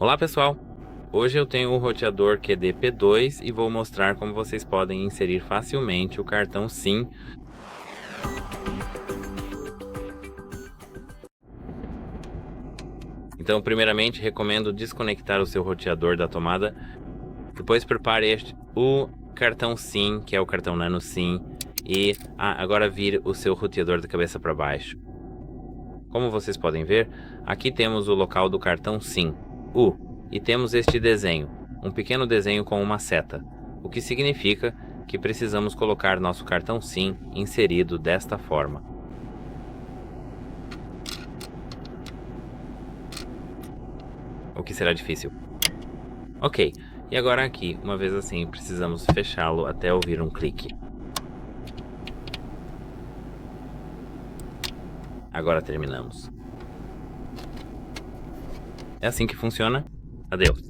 Olá pessoal, hoje eu tenho o roteador Cudy P2 e vou mostrar como vocês podem inserir facilmente o cartão SIM. Então primeiramente recomendo desconectar o seu roteador da tomada, depois prepare o cartão SIM, que é o cartão nano SIM, e agora vire o seu roteador da cabeça para baixo. Como vocês podem ver, aqui temos o local do cartão SIM, e temos este desenho, um pequeno desenho com uma seta, o que significa que precisamos colocar nosso cartão SIM inserido desta forma. O que será difícil. Ok, e agora aqui, uma vez assim, precisamos fechá-lo até ouvir um clique. Agora terminamos. É assim que funciona. Adeus.